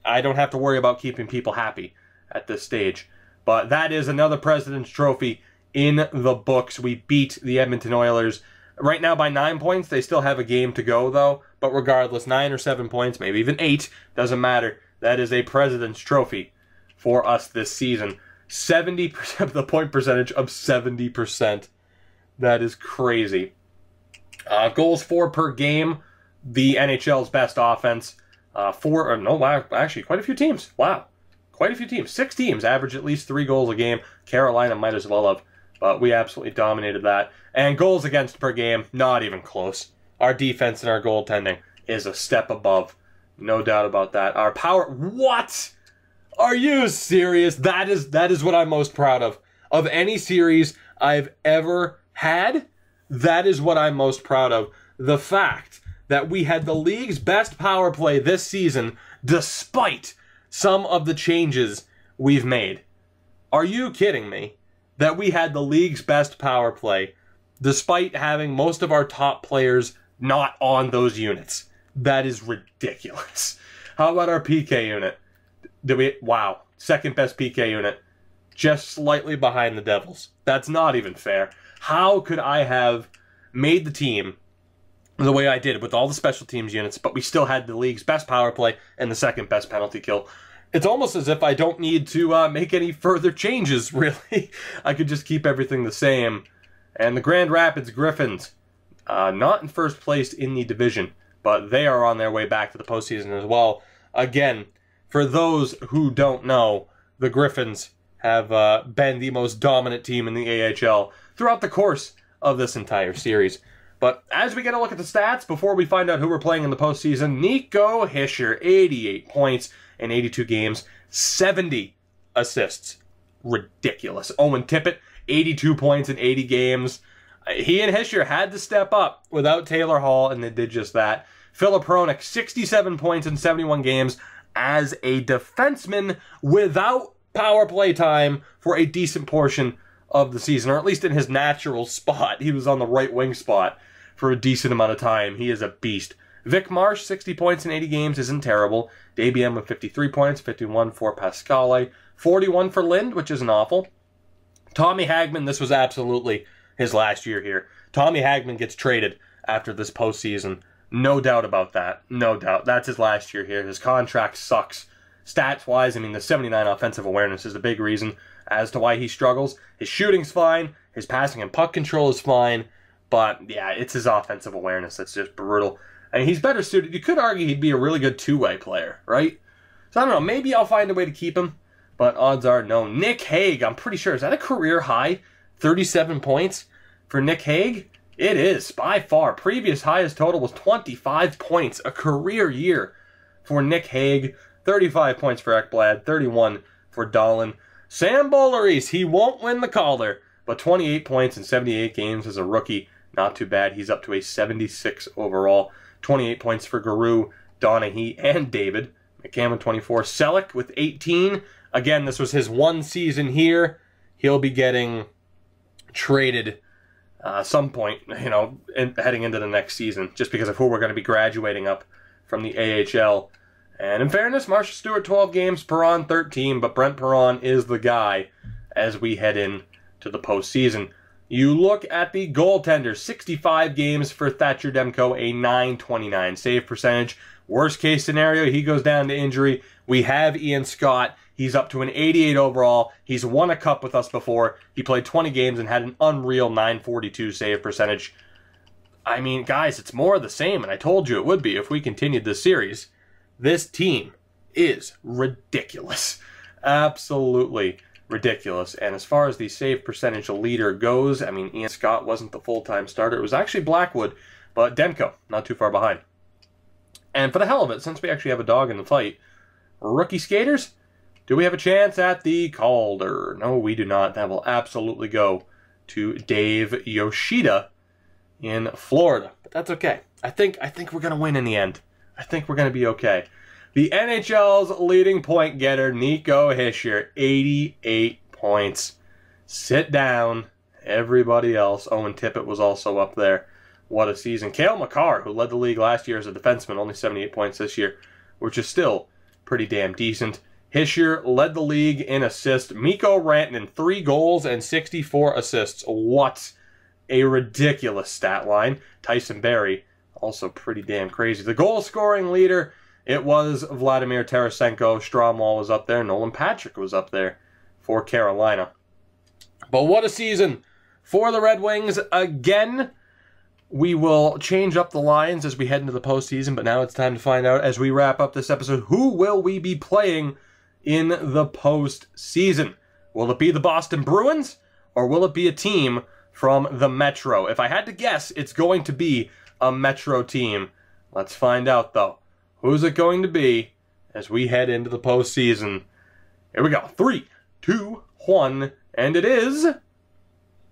I don't have to worry about keeping people happy at this stage. But that is another President's Trophy in the books. We beat the Edmonton Oilers right now by 9 points. They still have a game to go, though. But regardless, 9 or 7 points, maybe even 8, doesn't matter. That is a President's Trophy for us this season. 70% of the point percentage of 70%. That is crazy. Goals for per game. The NHL's best offense. Actually, quite a few teams. Wow. Quite a few teams. 6 teams average at least 3 goals a game. Carolina might as well have. But we absolutely dominated that. And goals against per game, not even close. Our defense and our goaltending is a step above. No doubt about that. Our power... What? Are you serious? That is what I'm most proud of. Of any series I've ever had, that is what I'm most proud of. The fact that we had the league's best power play this season, despite some of the changes we've made. Are you kidding me? That we had the league's best power play, despite having most of our top players not on those units. That is ridiculous. How about our PK unit? Wow, second best PK unit, just slightly behind the Devils. That's not even fair. How could I have made the team the way I did with all the special teams units, but we still had the league's best power play and the second best penalty kill. It's almost as if I don't need to make any further changes, really. I could just keep everything the same. And the Grand Rapids Griffins, not in first place in the division, but they are on their way back to the postseason as well. Again, for those who don't know, the Griffins have been the most dominant team in the AHL throughout the course of this entire series. But as we get a look at the stats, before we find out who we're playing in the postseason, Nico Hischier, 88 points in 82 games, 70 assists. Ridiculous. Owen Tippett, 82 points in 80 games. He and Hischier had to step up without Taylor Hall, and they did just that. Filip Hronek, 67 points in 71 games as a defenseman without power play time for a decent portion of the season, or at least in his natural spot. He was on the right wing spot for a decent amount of time. He is a beast. Vic Marsh, 60 points in 80 games isn't terrible. Dabian with 53 points, 51 for Pascale, 41 for Lind, which isn't awful. Tommy Hagman, this was absolutely his last year here. Tommy Hagman gets traded after this postseason. No doubt about that. No doubt. That's his last year here. His contract sucks. Stats-wise, I mean, the 79 offensive awareness is the big reason as to why he struggles. His shooting's fine. His passing and puck control is fine. But, yeah, it's his offensive awareness that's just brutal. I mean, he's better suited. You could argue he'd be a really good two-way player, right? So, I don't know. Maybe I'll find a way to keep him. But odds are no. Nick Hague, I'm pretty sure. Is that a career high? 37 points for Nick Hague? It is, by far. Previous highest total was 25 points. A career year for Nick Hague. 35 points for Ekblad. 31 for Dahlin. Sam Boleries, he won't win the Calder, but 28 points in 78 games as a rookie. Not too bad. He's up to a 76 overall. 28 points for Giroux, Donaghy, and David. McCammon, 24. Selleck with 18. Again, this was his one season here. He'll be getting traded some point, you know, heading into the next season, just because of who we're going to be graduating up from the AHL. And in fairness, Marshall Stewart, 12 games, Perron, 13, but Brent Perron is the guy as we head in to the postseason. You look at the goaltenders, 65 games for Thatcher Demko, a .929 save percentage. Worst case scenario, he goes down to injury. We have Ian Scott. He's up to an 88 overall. He's won a cup with us before. He played 20 games and had an unreal .942 save percentage. I mean, guys, it's more of the same, and I told you it would be if we continued this series. This team is ridiculous. Absolutely ridiculous. And as far as the save percentage leader goes, I mean, Ian Scott wasn't the full-time starter. It was actually Blackwood, but Demko, not too far behind. And for the hell of it, since we actually have a dog in the fight, rookie skaters, do we have a chance at the Calder? No, we do not. That will absolutely go to Dave Yoshida in Florida. But that's okay. I think we're going to win in the end. I think we're going to be okay. The NHL's leading point getter, Nico Hischier, 88 points. Sit down. Everybody else. Owen Tippett was also up there. What a season. Cale Makar, who led the league last year as a defenseman, only 78 points this year, which is still pretty damn decent. Hischier led the league in assists. Mikko Rantanen, 3 goals and 64 assists. What a ridiculous stat line. Tyson Barrie, also pretty damn crazy. The goal-scoring leader, it was Vladimir Tarasenko. Stromwall was up there. Nolan Patrick was up there for Carolina. But what a season for the Red Wings. Again, we will change up the lines as we head into the postseason, but now it's time to find out, as we wrap up this episode, who will we be playing in the postseason? Will it be the Boston Bruins, or will it be a team from the Metro? If I had to guess, it's going to be a Metro team. Let's find out, though. Who's it going to be as we head into the postseason? Here we go. 3, 2, 1, and it is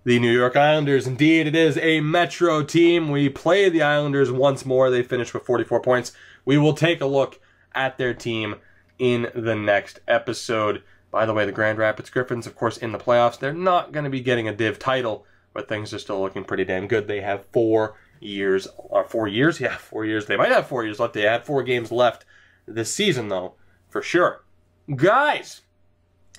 the New York Islanders. Indeed, it is a Metro team. We play the Islanders once more. They finished with 44 points. We will take a look at their team in the next episode. By the way, the Grand Rapids Griffins, of course, in the playoffs. They're not going to be getting a div title, but things are still looking pretty damn good. They have 4 years, or 4 years? Yeah, 4 years. They might have 4 years left. They had 4 games left this season, though, for sure. Guys,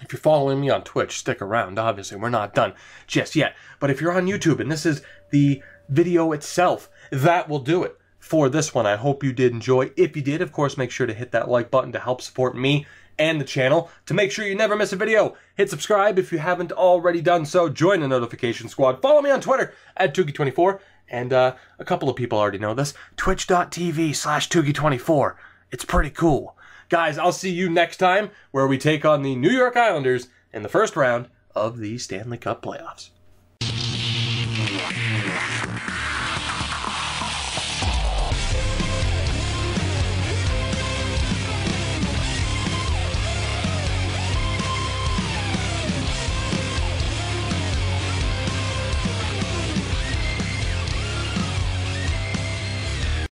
if you're following me on Twitch, stick around. Obviously, we're not done just yet. But if you're on YouTube and this is the video itself. That will do it for this one. I hope you did enjoy. If you did, of course, make sure to hit that like button to help support me and the channel. To make sure you never miss a video, hit subscribe if you haven't already done so. Join the notification squad. Follow me on Twitter at Toogie24. And a couple of people already know this. Twitch.tv/Toogie24. It's pretty cool. Guys, I'll see you next time where we take on the New York Islanders in the first round of the Stanley Cup playoffs.